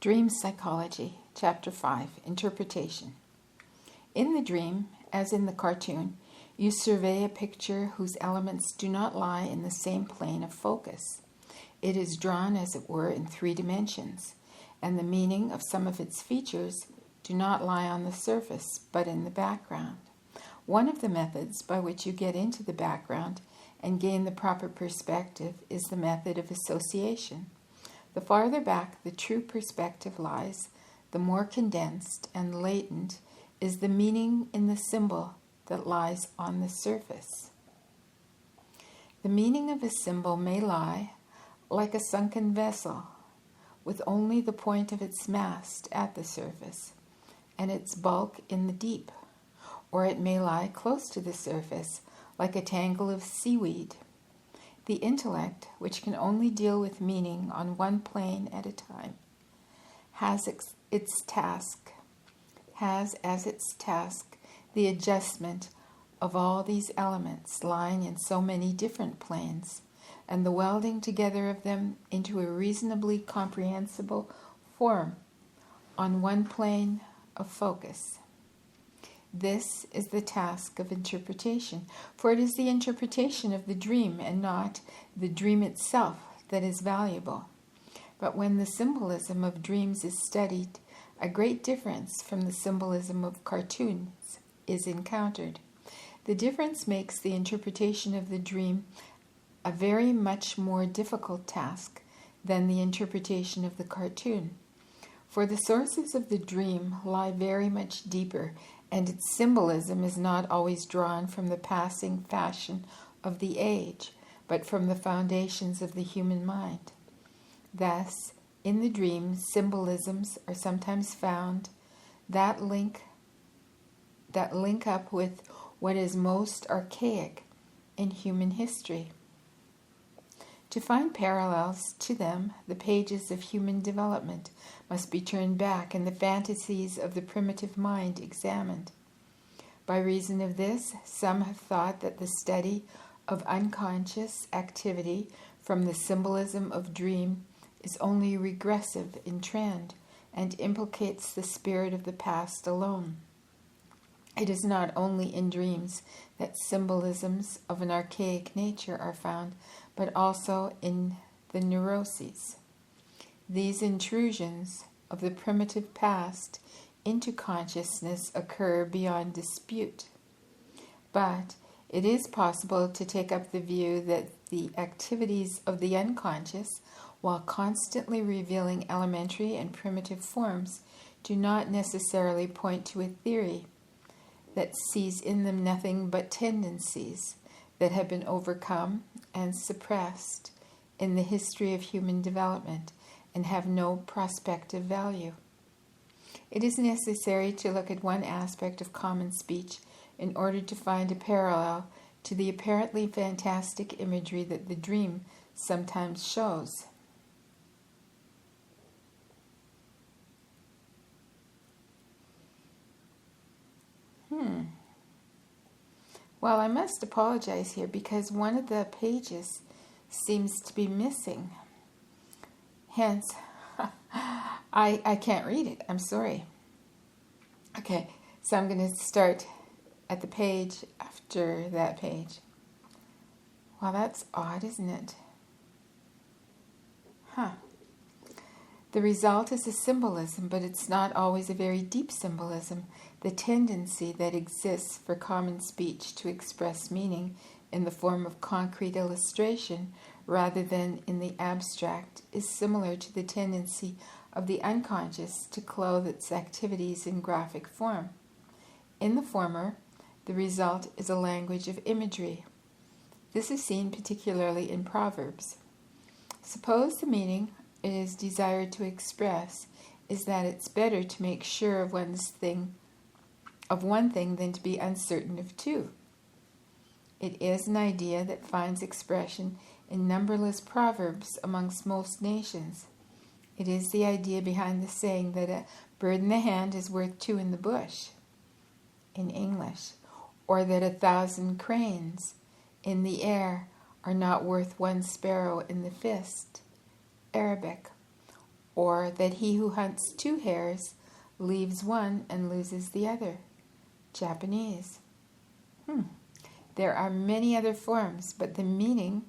Dream Psychology, Chapter 5, Interpretation. In the dream, as in the cartoon, you survey a picture whose elements do not lie in the same plane of focus. It is drawn, as it were, in 3 dimensions, and the meaning of some of its features do not lie on the surface, but in the background. One of the methods by which you get into the background and gain the proper perspective is the method of association. The farther back the true perspective lies, the more condensed and latent is the meaning in the symbol that lies on the surface. The meaning of a symbol may lie like a sunken vessel, with only the point of its mast at the surface, and its bulk in the deep, or it may lie close to the surface, like a tangle of seaweed. The intellect, which can only deal with meaning on one plane at a time, has as its task the adjustment of all these elements lying in so many different planes, and the welding together of them into a reasonably comprehensible form on one plane of focus. This is the task of interpretation, for it is the interpretation of the dream and not the dream itself that is valuable. But when the symbolism of dreams is studied, a great difference from the symbolism of cartoons is encountered. The difference makes the interpretation of the dream a very much more difficult task than the interpretation of the cartoon. For the sources of the dream lie very much deeper, and its symbolism is not always drawn from the passing fashion of the age, but from the foundations of the human mind. Thus, in the dream, symbolisms are sometimes found that link up with what is most archaic in human history. To find parallels to them, the pages of human development must be turned back and the fantasies of the primitive mind examined. By reason of this, some have thought that the study of unconscious activity from the symbolism of dream is only regressive in trend and implicates the spirit of the past alone. It is not only in dreams that symbolisms of an archaic nature are found, but also in the neuroses. These intrusions of the primitive past into consciousness occur beyond dispute. But it is possible to take up the view that the activities of the unconscious, while constantly revealing elementary and primitive forms, do not necessarily point to a theory that sees in them nothing but tendencies that have been overcome and suppressed in the history of human development and have no prospective value. It is necessary to look at one aspect of common speech in order to find a parallel to the apparently fantastic imagery that the dream sometimes shows. Well, I must apologize here because one of the pages seems to be missing. Hence, I can't read it. I'm sorry. Okay, so I'm going to start at the page after that page. Well, that's odd, isn't it? The result is a symbolism, but it's not always a very deep symbolism. The tendency that exists for common speech to express meaning in the form of concrete illustration rather than in the abstract is similar to the tendency of the unconscious to clothe its activities in graphic form. In the former, the result is a language of imagery. This is seen particularly in Proverbs. Suppose the meaning it is desired to express is that it's better to make sure of one thing than to be uncertain of two. It is an idea that finds expression in numberless proverbs amongst most nations. It is the idea behind the saying that a bird in the hand is worth 2 in the bush, in English, or that 1,000 cranes in the air are not worth 1 sparrow in the fist, Arabic, or that he who hunts 2 hares leaves one and loses the other. Japanese. There are many other forms, but the meaning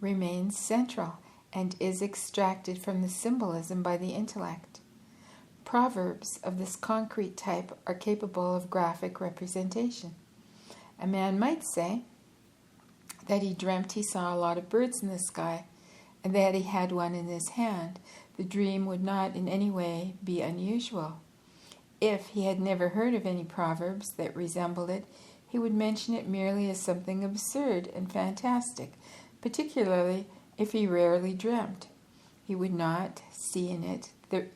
remains central and is extracted from the symbolism by the intellect. Proverbs of this concrete type are capable of graphic representation. A man might say that he dreamt he saw a lot of birds in the sky and that he had one in his hand. The dream would not in any way be unusual. If he had never heard of any proverbs that resembled it, he would mention it merely as something absurd and fantastic, particularly if he rarely dreamt. He would not see in it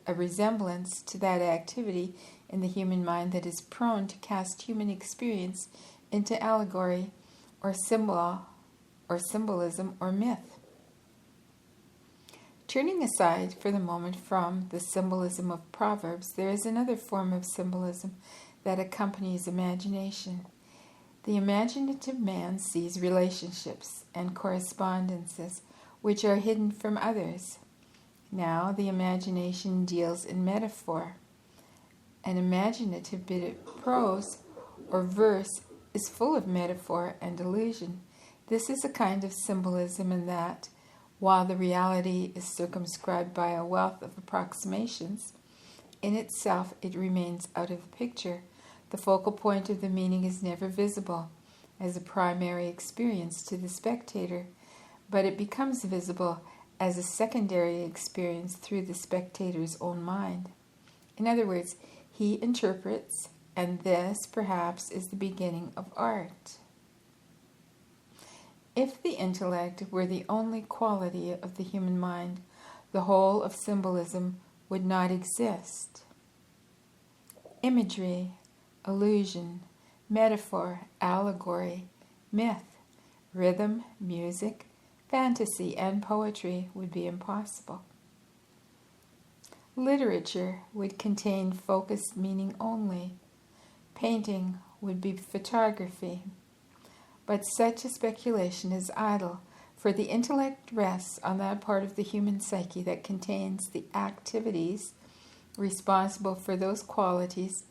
a resemblance to that activity in the human mind that is prone to cast human experience into allegory or symbol or symbolism or myth. Turning aside for the moment from the symbolism of proverbs, there is another form of symbolism that accompanies imagination. The imaginative man sees relationships and correspondences which are hidden from others. Now the imagination deals in metaphor. An imaginative bit of prose or verse is full of metaphor and allusion. This is a kind of symbolism in that, while the reality is circumscribed by a wealth of approximations, in itself it remains out of the picture. The focal point of the meaning is never visible as a primary experience to the spectator, but it becomes visible as a secondary experience through the spectator's own mind. In other words, he interprets, and this, perhaps, is the beginning of art. If the intellect were the only quality of the human mind, the whole of symbolism would not exist. Imagery, allusion, metaphor, allegory, myth, rhythm, music, fantasy, and poetry would be impossible. Literature would contain focused meaning only. Painting would be photography. But such a speculation is idle, for the intellect rests on that part of the human psyche that contains the activities responsible for those qualities,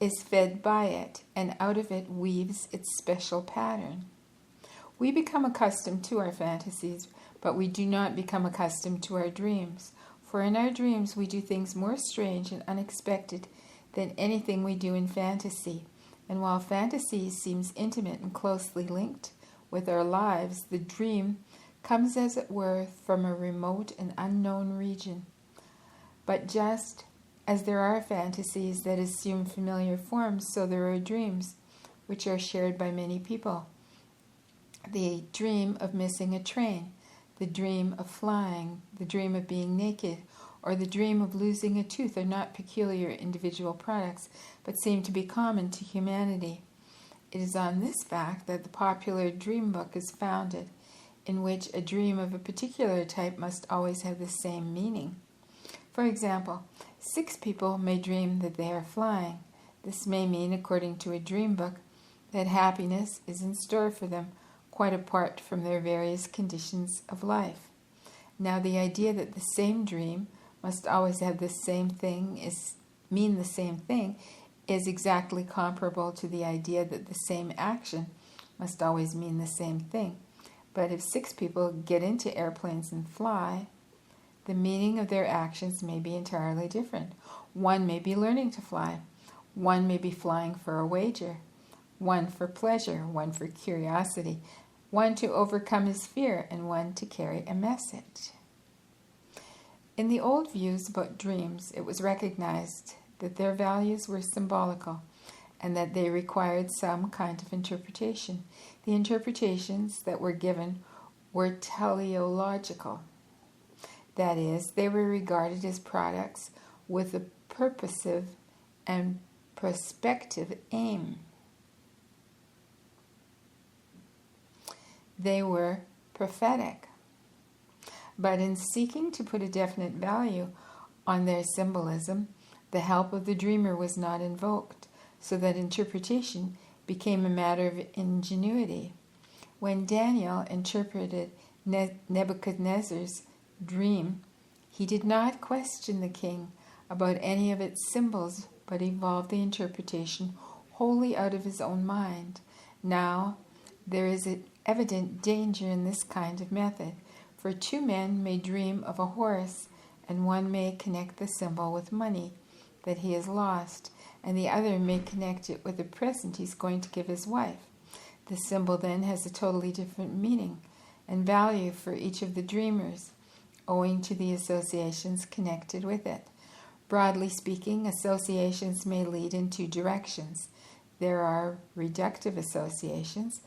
is fed by it, and out of it weaves its special pattern. We become accustomed to our fantasies, but we do not become accustomed to our dreams, for in our dreams we do things more strange and unexpected than anything we do in fantasy. And while fantasy seems intimate and closely linked with our lives, the dream comes, as it were, from a remote and unknown region. But just as there are fantasies that assume familiar forms, so there are dreams which are shared by many people. The dream of missing a train, the dream of flying, the dream of being naked, or the dream of losing a tooth are not peculiar individual products, but seem to be common to humanity. It is on this fact that the popular dream book is founded, in which a dream of a particular type must always have the same meaning. For example, 6 people may dream that they are flying. This may mean, according to a dream book, that happiness is in store for them, quite apart from their various conditions of life. Now, the idea that the same dream must always have the same thing mean the same thing is exactly comparable to the idea that the same action must always mean the same thing. But if 6 people get into airplanes and fly, the meaning of their actions may be entirely different. One may be learning to fly. One may be flying for a wager. One for pleasure, one for curiosity, one to overcome his fear, and one to carry a message. In the old views about dreams, it was recognized that their values were symbolical and that they required some kind of interpretation. The interpretations that were given were teleological. That is, they were regarded as products with a purposive and prospective aim. They were prophetic. But in seeking to put a definite value on their symbolism, the help of the dreamer was not invoked, so that interpretation became a matter of ingenuity. When Daniel interpreted Nebuchadnezzar's dream, He did not question the king about any of its symbols, but evolved the interpretation wholly out of his own mind. Now, there is an evident danger in this kind of method, for two men may dream of a horse, and one may connect the symbol with money that he has lost, and the other may connect it with a present he's going to give his wife. The symbol then has a totally different meaning and value for each of the dreamers, owing to the associations connected with it. Broadly speaking, associations may lead in two directions. There are reductive associations,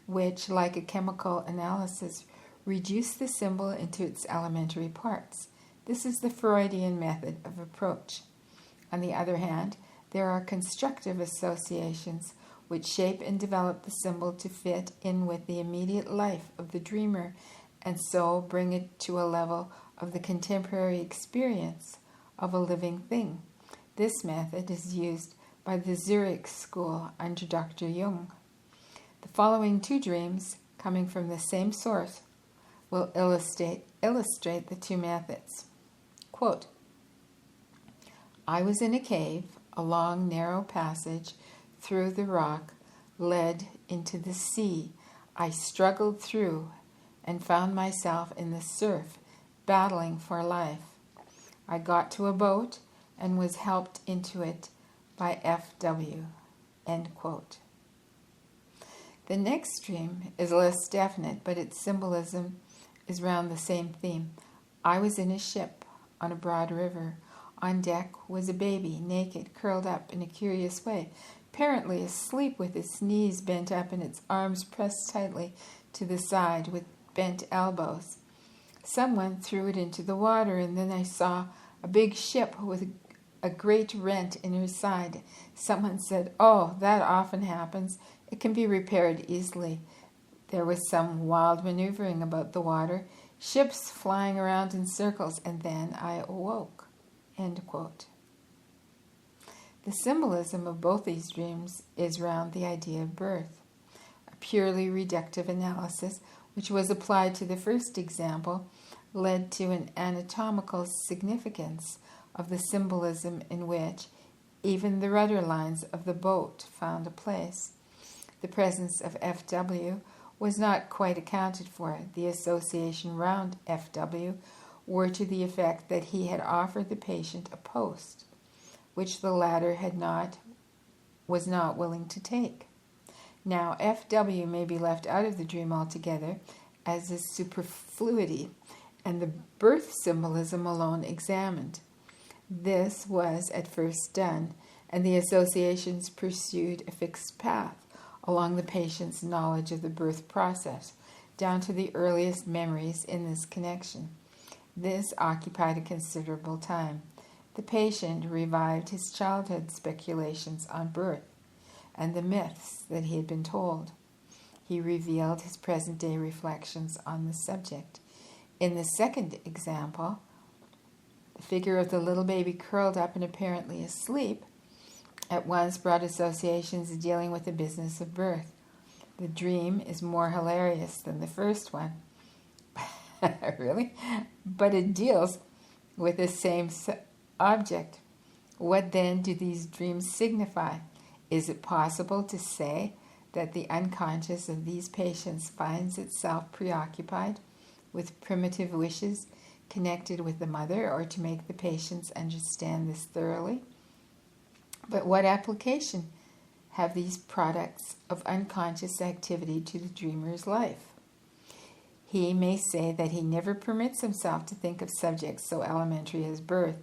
which, like a chemical analysis, reduce the symbol into its elementary parts. This is the Freudian method of approach. On the other hand, there are constructive associations, which shape and develop the symbol to fit in with the immediate life of the dreamer, and so bring it to a level of the contemporary experience of a living thing. This method is used by the Zurich school under Dr. Jung. The following two dreams, coming from the same source, will illustrate the two methods. Quote, I was in a cave. A long, narrow passage through the rock led into the sea. I struggled through and found myself in the surf, battling for life. I got to a boat and was helped into it by F.W. End quote. The next dream is less definite, but its symbolism is round the same theme. I was in a ship on a broad river. On deck was a baby, naked, curled up in a curious way, apparently asleep with its knees bent up and its arms pressed tightly to the side with bent elbows. Someone threw it into the water, and then I saw a big ship with a great rent in her side. Someone said, "Oh, that often happens. It can be repaired easily." There was some wild maneuvering about the water, ships flying around in circles, and then I awoke. End quote. The symbolism of both these dreams is round the idea of birth. A purely reductive analysis, which was applied to the first example, led to an anatomical significance of the symbolism in which even the rudder lines of the boat found a place. The presence of F.W. was not quite accounted for. The association round F.W. were to the effect that he had offered the patient a post, which the latter was not willing to take. Now, F.W. may be left out of the dream altogether as a superfluity, and the birth symbolism alone examined. This was at first done, and the associations pursued a fixed path along the patient's knowledge of the birth process, down to the earliest memories in this connection. This occupied a considerable time. The patient revived his childhood speculations on birth and the myths that he had been told. He revealed his present-day reflections on the subject. In the second example, the figure of the little baby curled up and apparently asleep at once brought associations dealing with the business of birth. The dream is more hilarious than the first one. Really? But it deals with the same object. What then do these dreams signify? Is it possible to say that the unconscious of these patients finds itself preoccupied with primitive wishes connected with the mother, or to make the patients understand this thoroughly? But what application have these products of unconscious activity to the dreamer's life? He may say that he never permits himself to think of subjects so elementary as birth,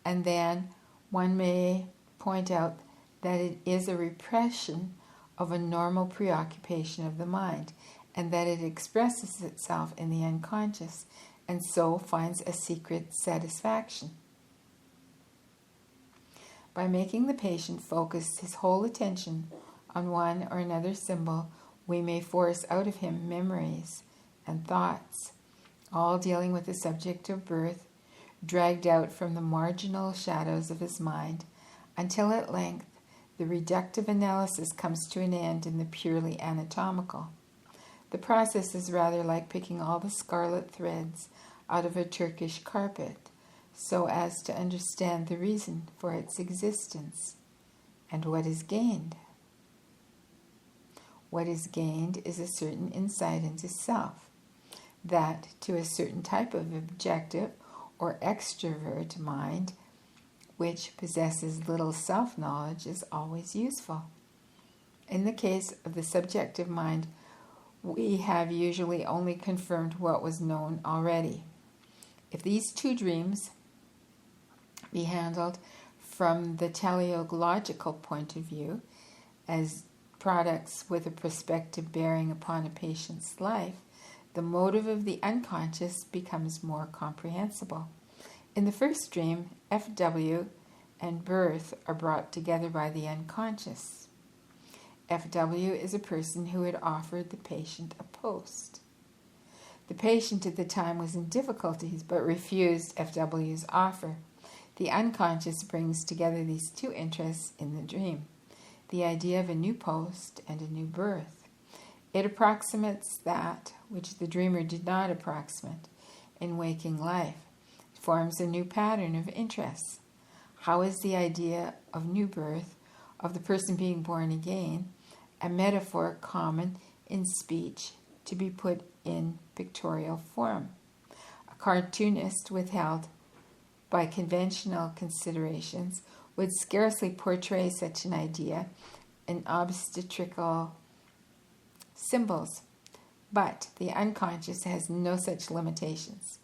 and then one may point out that it is a repression of a normal preoccupation of the mind, and that it expresses itself in the unconscious, and so finds a secret satisfaction. By making the patient focus his whole attention on one or another symbol, we may force out of him memories and thoughts, all dealing with the subject of birth, dragged out from the marginal shadows of his mind, until at length the reductive analysis comes to an end in the purely anatomical. The process is rather like picking all the scarlet threads out of a Turkish carpet. so as to understand the reason for its existence. And what is gained? What is gained is a certain insight into self, that to a certain type of objective or extrovert mind, which possesses little self-knowledge, is always useful. In the case of the subjective mind, we have usually only confirmed what was known already. If these two dreams be handled from the teleological point of view, as products with a perspective bearing upon a patient's life, the motive of the unconscious becomes more comprehensible. In the first dream, FW and birth are brought together by the unconscious. FW is a person who had offered the patient a post. The patient at the time was in difficulties but refused FW's offer. The unconscious brings together these two interests in the dream, the idea of a new post and a new birth. It approximates that which the dreamer did not approximate in waking life. It forms a new pattern of interests. How is the idea of new birth, of the person being born again, a metaphor common in speech to be put in pictorial form? A cartoonist, withheld by conventional considerations, would scarcely portray such an idea in obstetrical symbols, but the unconscious has no such limitations.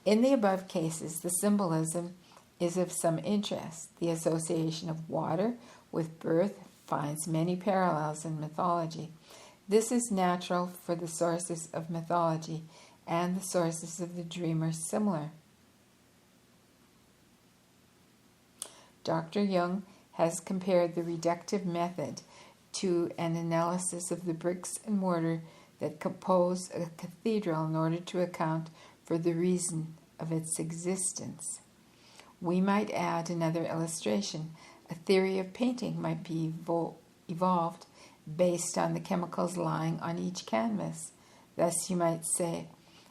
In the above cases, the symbolism is of some interest. The association of water with birth finds many parallels in mythology. This is natural, for the sources of mythology and the sources of the dream are similar. Dr. Jung has compared the reductive method to an analysis of the bricks and mortar that compose a cathedral in order to account for the reason of its existence. We might add another illustration. A theory of painting might be evolved based on the chemicals lying on each canvas. Thus you might say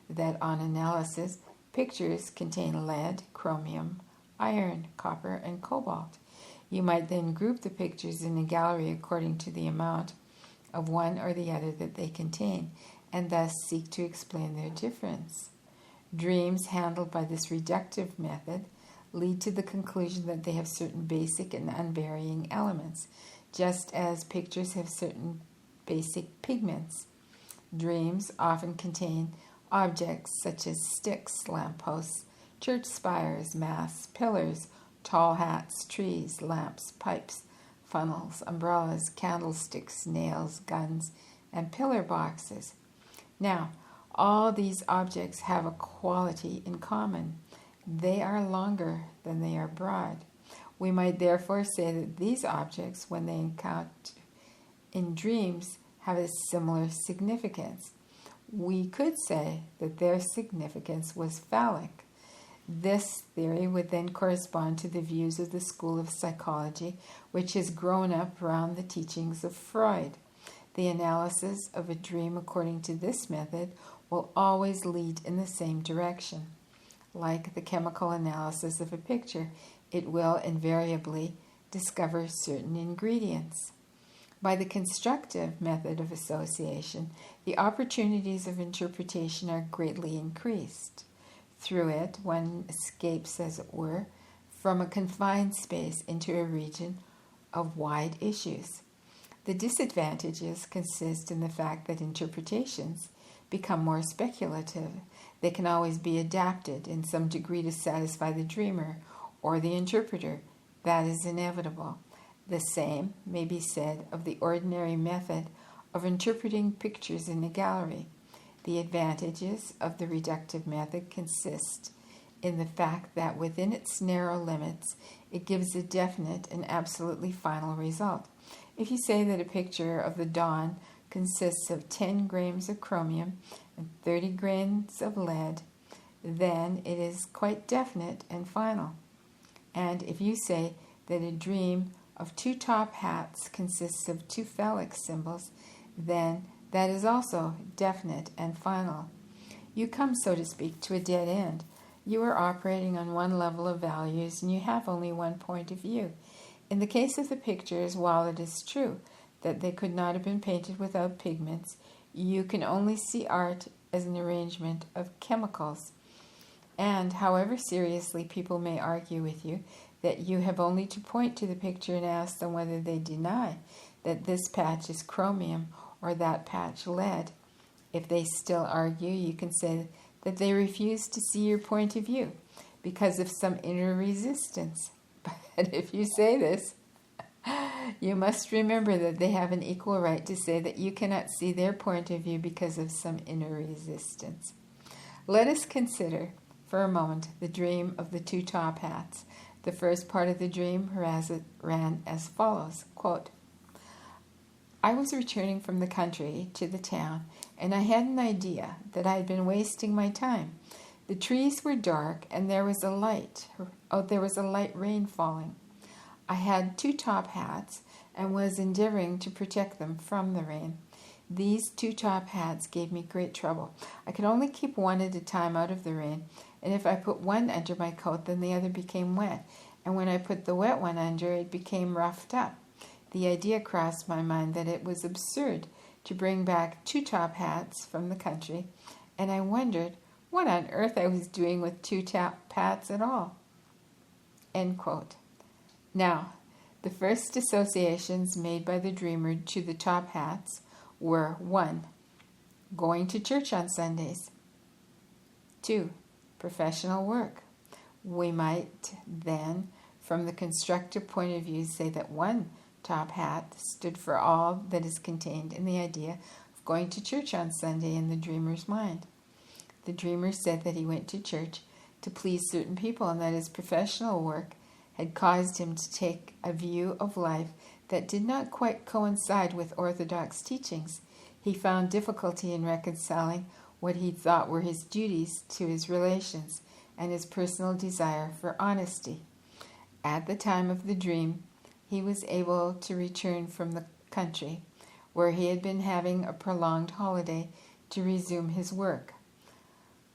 that on analysis, pictures contain lead, chromium, iron, copper, and cobalt. You might then group the pictures in a gallery according to the amount of one or the other that they contain, and thus seek to explain their difference. Dreams handled by this reductive method lead to the conclusion that they have certain basic and unvarying elements, just as pictures have certain basic pigments. Dreams often contain objects such as sticks, lampposts, church spires, masts, pillars, tall hats, trees, lamps, pipes, funnels, umbrellas, candlesticks, nails, guns, and pillar boxes. Now, all these objects have a quality in common. They are longer than they are broad. We might therefore say that these objects, when they encounter in dreams, have a similar significance. We could say that their significance was phallic. This theory would then correspond to the views of the school of psychology, which has grown up around the teachings of Freud. The analysis of a dream according to this method will always lead in the same direction. Like the chemical analysis of a picture, it will invariably discover certain ingredients. By the constructive method of association, the opportunities of interpretation are greatly increased. Through it, one escapes, as it were, from a confined space into a region of wide issues. The disadvantages consist in the fact that interpretations become more speculative. They can always be adapted in some degree to satisfy the dreamer or the interpreter. That is inevitable. The same may be said of the ordinary method of interpreting pictures in a gallery. The advantages of the reductive method consist in the fact that within its narrow limits, it gives a definite and absolutely final result. If you say that a picture of the dawn consists of 10 grams of chromium and 30 grains of lead, then it is quite definite and final. And if you say that a dream of 2 top hats consists of 2 phallic symbols, then that is also definite and final. You come, so to speak, to a dead end. You are operating on one level of values and you have only one point of view. In the case of the pictures, while it is true that they could not have been painted without pigments, you can only see art as an arrangement of chemicals. And however seriously people may argue with you, that you have only to point to the picture and ask them whether they deny that this patch is chromium or that patch lead. If they still argue, you can say that they refuse to see your point of view because of some inner resistance. But if you say this, you must remember that they have an equal right to say that you cannot see their point of view because of some inner resistance. Let us consider for a moment the dream of the two top hats. The first part of the dream ran as follows, quote, I was returning from the country to the town, and I had an idea that I had been wasting my time. The trees were dark, and there was a light rain falling. I had two top hats and was endeavoring to protect them from the rain. These two top hats gave me great trouble. I could only keep one at a time out of the rain, and if I put one under my coat, then the other became wet, and when I put the wet one under, it became roughed up. The idea crossed my mind that it was absurd to bring back two top hats from the country, and I wondered what on earth I was doing with two top hats at all. End quote. Now, the first associations made by the dreamer to the top hats were 1. Going to church on Sundays. 2. Professional work. We might then, from the constructive point of view, say that one top hat stood for all that is contained in the idea of going to church on Sunday in the dreamer's mind. The dreamer said that he went to church to please certain people and that his professional work had caused him to take a view of life that did not quite coincide with orthodox teachings. He found difficulty in reconciling what he thought were his duties to his relations and his personal desire for honesty. At the time of the dream, he was able to return from the country, where he had been having a prolonged holiday, to resume his work.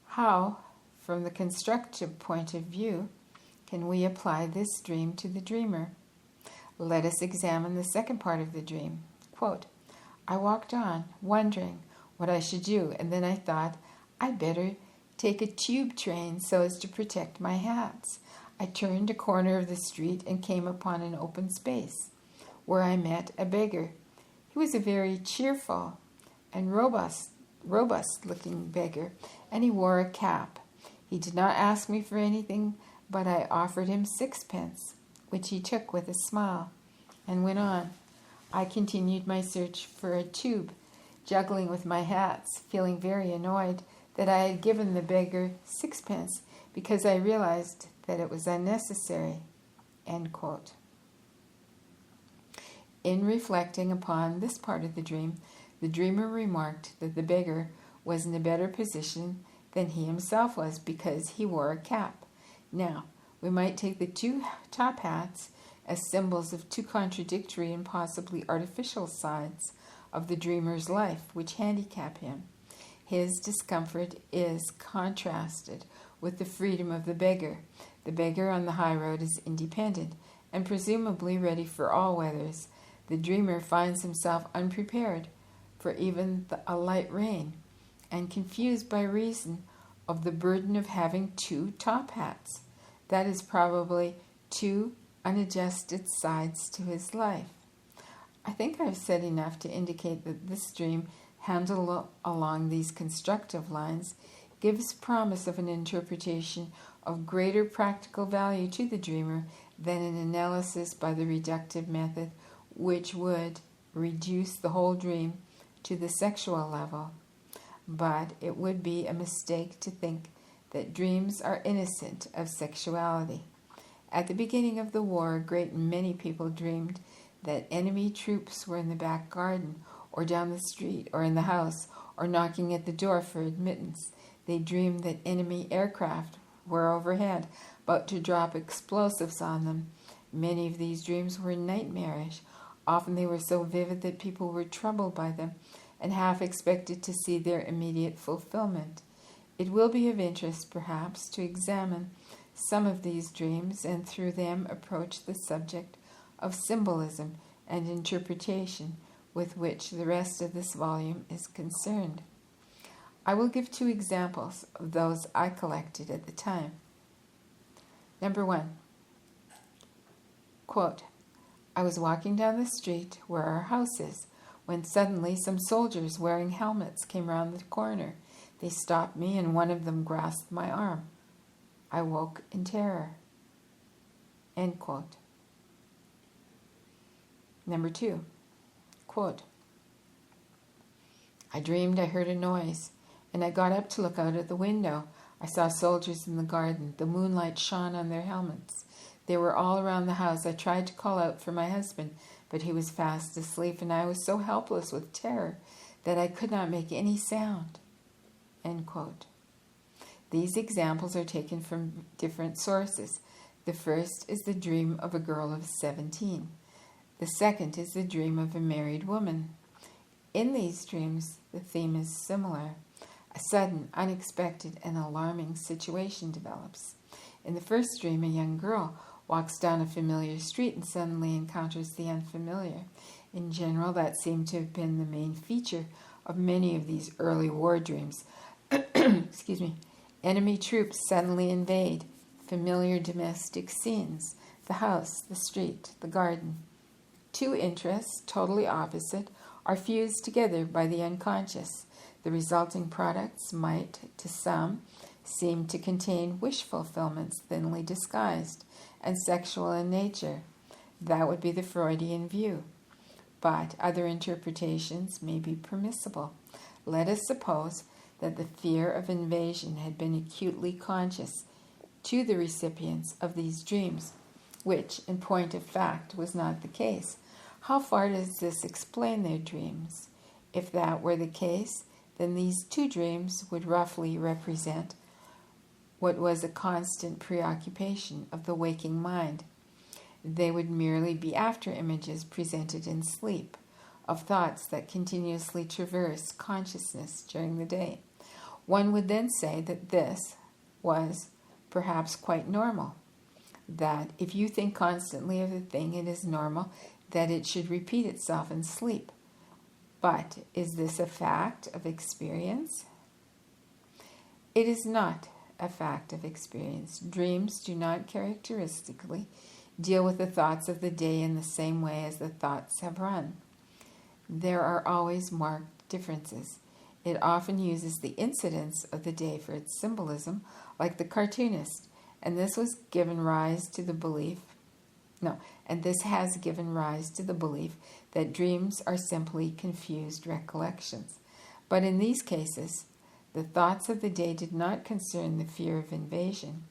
How, from the constructive point of view, can we apply this dream to the dreamer? Let us examine the second part of the dream. Quote, I walked on, wondering what I should do, and then I thought, I'd better take a tube train so as to protect my hats. I turned a corner of the street and came upon an open space, where I met a beggar. He was a very cheerful and robust-looking beggar, and he wore a cap. He did not ask me for anything, but I offered him 6pence, which he took with a smile, and went on. I continued my search for a tube, juggling with my hats, feeling very annoyed that I had given the beggar 6pence, because I realized that it was unnecessary. End quote. In reflecting upon this part of the dream, the dreamer remarked that the beggar was in a better position than he himself was because he wore a cap. Now, we might take the two top hats as symbols of two contradictory and possibly artificial sides of the dreamer's life which handicap him. His discomfort is contrasted with the freedom of the beggar. The beggar on the high road is independent and presumably ready for all weathers. The dreamer finds himself unprepared for even a light rain and confused by reason of the burden of having two top hats. That is probably two unadjusted sides to his life. I think I've said enough to indicate that this dream, handled along these constructive lines, gives promise of an interpretation of greater practical value to the dreamer than an analysis by the reductive method, which would reduce the whole dream to the sexual level. But it would be a mistake to think that dreams are innocent of sexuality. At the beginning of the war, a great many people dreamed that enemy troops were in the back garden, or down the street, or in the house, or knocking at the door for admittance. They dreamed that enemy aircraft were overhead, about to drop explosives on them. Many of these dreams were nightmarish. Often they were so vivid that people were troubled by them and half expected to see their immediate fulfillment. It will be of interest, perhaps, to examine some of these dreams and through them approach the subject of symbolism and interpretation with which the rest of this volume is concerned. I will give 2 examples of those I collected at the time. Number 1. Quote, I was walking down the street where our house is when suddenly some soldiers wearing helmets came round the corner. They stopped me and one of them grasped my arm. I woke in terror. End quote. Number 2. Quote, I dreamed I heard a noise, and I got up to look out of the window. I saw soldiers in the garden. The moonlight shone on their helmets. They were all around the house. I tried to call out for my husband, but he was fast asleep, and I was so helpless with terror that I could not make any sound. End quote. These examples are taken from different sources. The first is the dream of a girl of 17. The second is the dream of a married woman. In these dreams, the theme is similar. A sudden, unexpected, and alarming situation develops. In the first dream, a young girl walks down a familiar street and suddenly encounters the unfamiliar. In general, that seemed to have been the main feature of many of these early war dreams. Excuse me. Enemy troops suddenly invade familiar domestic scenes, the house, the street, the garden. 2 interests, totally opposite, are fused together by the unconscious. The resulting products might, to some, seem to contain wish fulfillments thinly disguised and sexual in nature. That would be the Freudian view. But other interpretations may be permissible. Let us suppose that the fear of invasion had been acutely conscious to the recipients of these dreams, which, in point of fact, was not the case. How far does this explain their dreams? If that were the case, then these 2 dreams would roughly represent what was a constant preoccupation of the waking mind. They would merely be after images presented in sleep, of thoughts that continuously traverse consciousness during the day. One would then say that this was perhaps quite normal, that if you think constantly of a thing, it is normal that it should repeat itself in sleep. But is this a fact of experience? It is not a fact of experience. Dreams do not characteristically deal with the thoughts of the day in the same way as the thoughts have run. There are always marked differences. It often uses the incidents of the day for its symbolism, like the cartoonist, and this has given rise to the belief that dreams are simply confused recollections. But in these cases, the thoughts of the day did not concern the fear of invasion.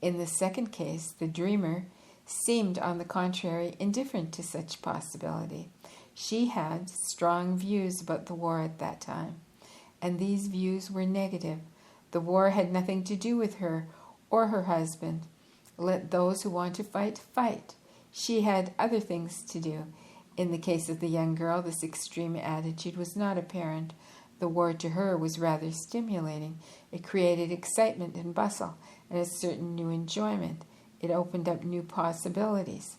In the second case, the dreamer seemed, on the contrary, indifferent to such possibility. She had strong views about the war at that time, and these views were negative. The war had nothing to do with her or her husband. Let those who want to fight, fight. She had other things to do. In the case of the young girl, this extreme attitude was not apparent. The war to her was rather stimulating. It created excitement and bustle and a certain new enjoyment. It opened up new possibilities.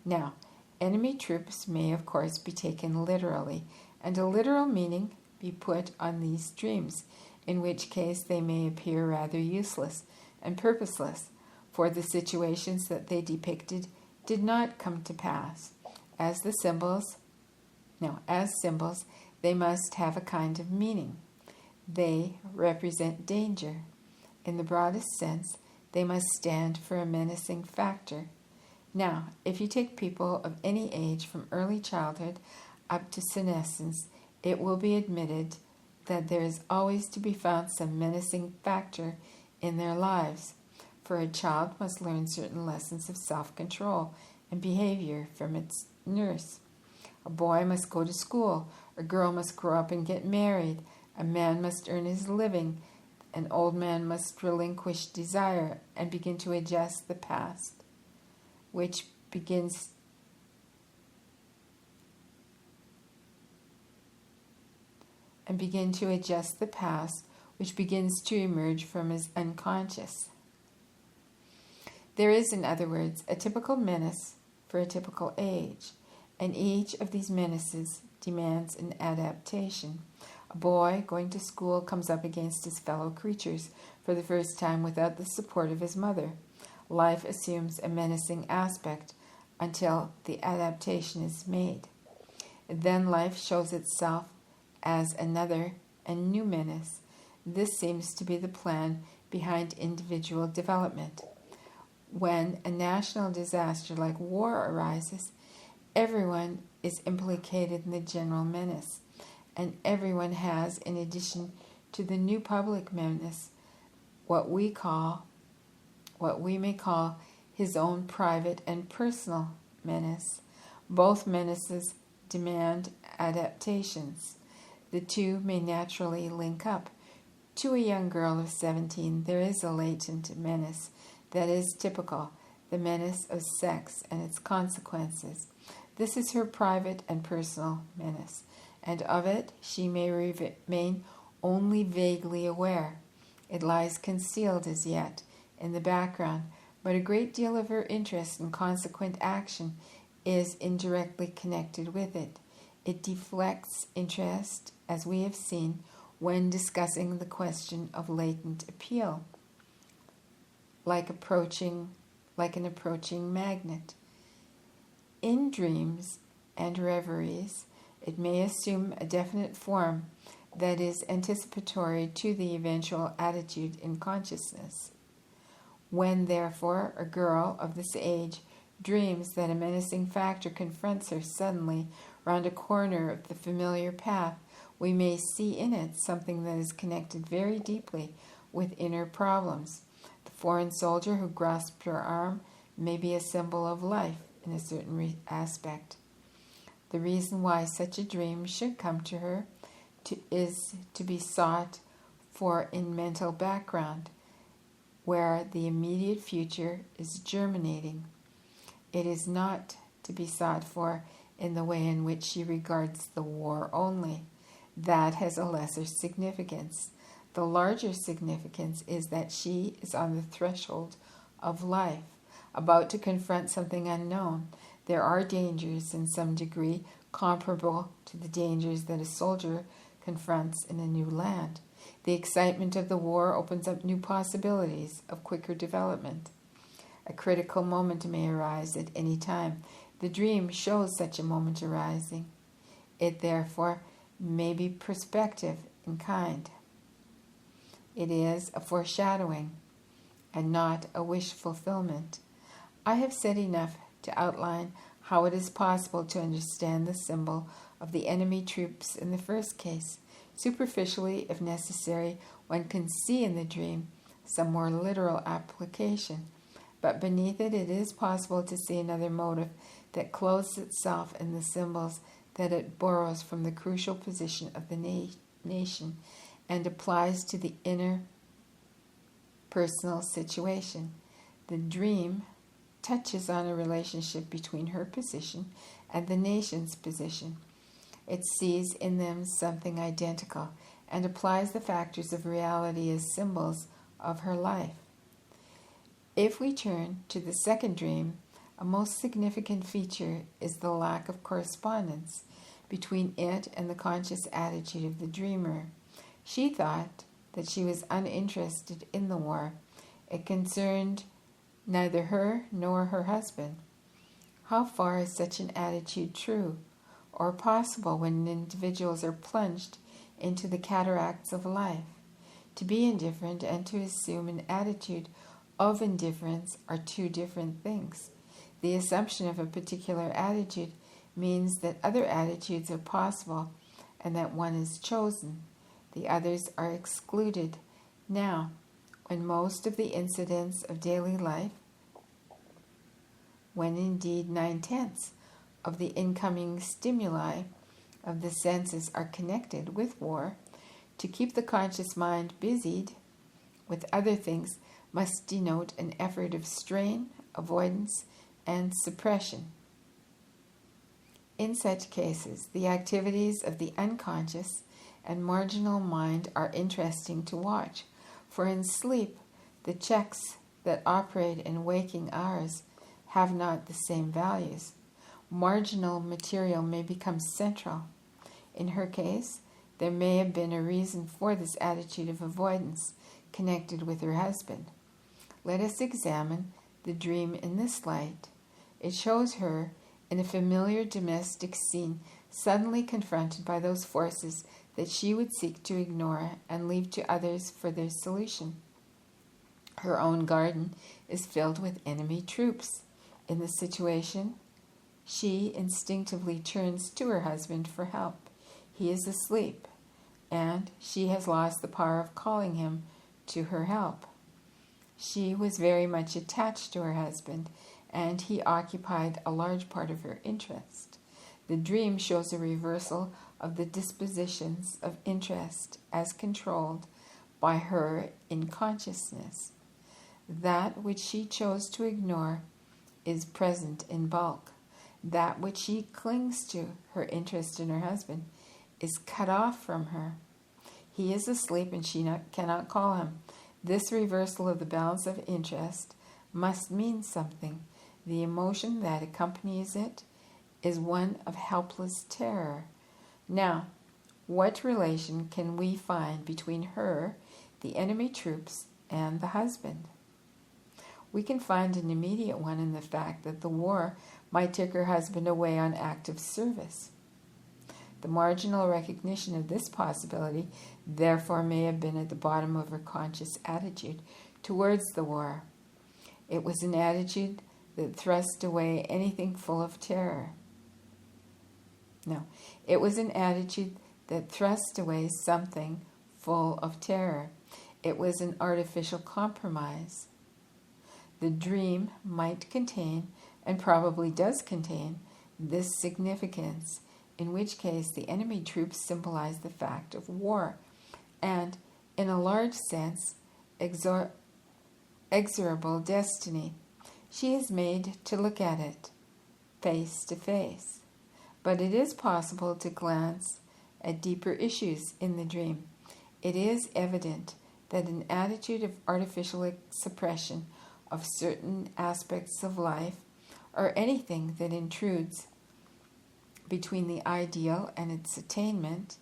Now, enemy troops may, of course, be taken literally, and a literal meaning be put on these dreams, in which case they may appear rather useless and purposeless, for the situations that they depicted did not come to pass. As symbols, they must have a kind of meaning. They represent danger. In the broadest sense, they must stand for a menacing factor. Now, if you take people of any age from early childhood up to senescence, it will be admitted that there is always to be found some menacing factor in their lives, for a child must learn certain lessons of self-control and behavior from its nurse. A boy must go to school, a girl must grow up and get married, a man must earn his living, an old man must relinquish desire and begin to adjust the past, which begins which begins to emerge from his unconscious. There is, in other words, a typical menace for a typical age, and each of these menaces demands an adaptation. A boy going to school comes up against his fellow creatures for the first time without the support of his mother. Life assumes a menacing aspect until the adaptation is made. Then life shows itself as another and new menace. This seems to be the plan behind individual development. When a national disaster like war arises, everyone is implicated in the general menace, and everyone has, in addition to the new public menace, what we may call his own private and personal menace. Both menaces demand adaptations. The two may naturally link up. To a young girl of 17, there is a latent menace that is typical, the menace of sex and its consequences. This is her private and personal menace, and of it she may remain only vaguely aware. It lies concealed as yet in the background, but a great deal of her interest and consequent action is indirectly connected with it. It deflects interest, as we have seen, when discussing the question of latent appeal, like an approaching magnet. In dreams and reveries, it may assume a definite form that is anticipatory to the eventual attitude in consciousness. When, therefore, a girl of this age dreams that a menacing factor confronts her suddenly round a corner of the familiar path, we may see in it something that is connected very deeply with inner problems. The foreign soldier who grasped her arm may be a symbol of life in a certain aspect. The reason why such a dream should come to her is to be sought for in mental background, where the immediate future is germinating. It is not to be sought for in the way in which she regards the war only. That has a lesser significance. The larger significance is that she is on the threshold of life, about to confront something unknown. There are dangers in some degree comparable to the dangers that a soldier confronts in a new land. The excitement of the war opens up new possibilities of quicker development. A critical moment may arise at any time. The dream shows such a moment arising. It therefore may be prospective in kind. It is a foreshadowing and not a wish fulfillment. I have said enough to outline how it is possible to understand the symbol of the enemy troops in the first case. Superficially, if necessary, one can see in the dream some more literal application, but beneath it is possible to see another motive that clothes itself in the symbols that it borrows from the crucial position of the nation and applies to the inner personal situation. The dream touches on a relationship between her position and the nation's position. It sees in them something identical and applies the factors of reality as symbols of her life. If we turn to the second dream, a most significant feature is the lack of correspondence between it and the conscious attitude of the dreamer. She thought that she was uninterested in the war. It concerned neither her nor her husband. How far is such an attitude true or possible when individuals are plunged into the cataracts of life? To be indifferent and to assume an attitude of indifference are two different things. The assumption of a particular attitude means that other attitudes are possible and that one is chosen. The others are excluded. Now, when most of the incidents of daily life, when indeed 9/10 of the incoming stimuli of the senses are connected with war, to keep the conscious mind busied with other things must denote an effort of strain, avoidance, and suppression. In such cases, the activities of the unconscious and marginal mind are interesting to watch, for in sleep, the checks that operate in waking hours have not the same values. Marginal material may become central. In her case, there may have been a reason for this attitude of avoidance connected with her husband. Let us examine the dream in this light. It shows her in a familiar domestic scene suddenly confronted by those forces that she would seek to ignore and leave to others for their solution. Her own garden is filled with enemy troops. In this situation, she instinctively turns to her husband for help. He is asleep, and she has lost the power of calling him to her help. She was very much attached to her husband, and he occupied a large part of her interest. The dream shows a reversal of the dispositions of interest as controlled by her in consciousness. That which she chose to ignore is present in bulk. That which she clings to, her interest in her husband, is cut off from her. He is asleep and she cannot call him. This reversal of the balance of interest must mean something. The emotion that accompanies it is one of helpless terror. Now, what relation can we find between her, the enemy troops, and the husband? We can find an immediate one in the fact that the war might take her husband away on active service. The marginal recognition of this possibility, therefore, may have been at the bottom of her conscious attitude towards the war. It was an attitude that thrust away anything full of terror. No, it was an attitude that thrust away something full of terror. It was an artificial compromise. The dream might contain, and probably does contain, this significance, in which case the enemy troops symbolize the fact of war, and, in a large sense, exorable destiny. She is made to look at it face to face. But it is possible to glance at deeper issues in the dream. It is evident that an attitude of artificial suppression of certain aspects of life, or anything that intrudes between the ideal and its attainment,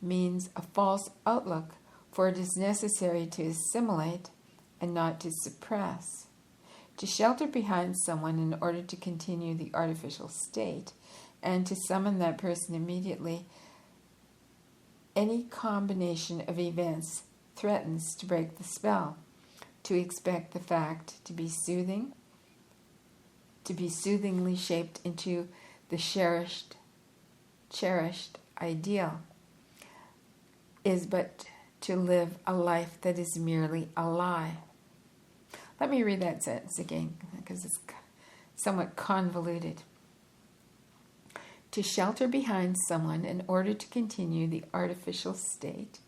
means a false outlook, for it is necessary to assimilate and not to suppress. To shelter behind someone in order to continue the artificial state, and to summon that person immediately, any combination of events threatens to break the spell. To expect the fact to be soothingly shaped into the cherished ideal, is but to live a life that is merely a lie. Let me read that sentence again, because it's somewhat convoluted. To shelter behind someone in order to continue the artificial state,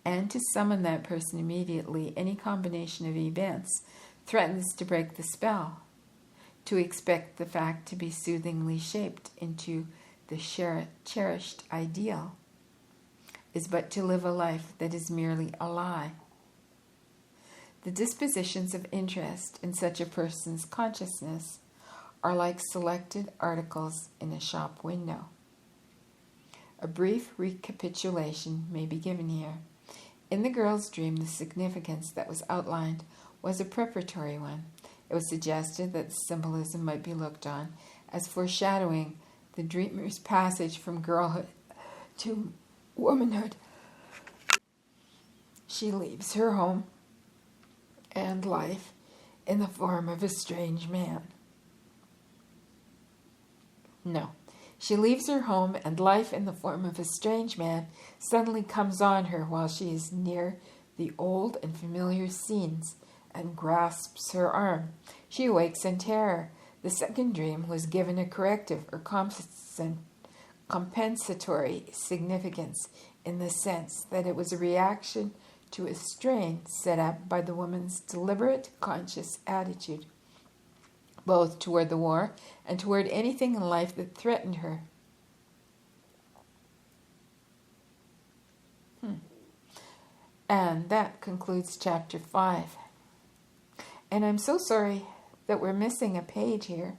and to summon that person immediately, any combination of events threatens to break the spell. To expect the fact to be soothingly shaped into the cherished ideal is but to live a life that is merely a lie. The dispositions of interest in such a person's consciousness are like selected articles in a shop window. A brief recapitulation may be given here. In the girl's dream, the significance that was outlined was a preparatory one. It was suggested that symbolism might be looked on as foreshadowing the dreamer's passage from girlhood to womanhood. She leaves her home and life in the form of a strange man. No. She leaves her home, and life in the form of a strange man suddenly comes on her while she is near the old and familiar scenes and grasps her arm. She awakes in terror. The second dream was given a corrective or compensatory significance in the sense that it was a reaction to a strain set up by the woman's deliberate, conscious attitude, both toward the war and toward anything in life that threatened her. And that concludes chapter 5. And I'm so sorry that we're missing a page here.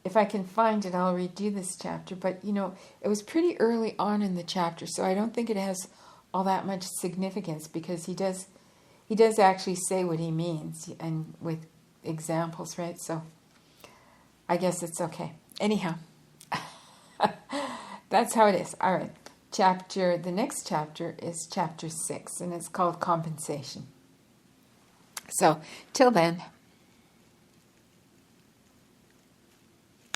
If I can find it, I'll redo this chapter. But, it was pretty early on in the chapter, so I don't think it has all that much significance, because he does actually say what he means, and with examples, right? So I guess it's okay. Anyhow, that's how it is. All right. The next chapter is chapter 6, and it's called Compensation. So, till then.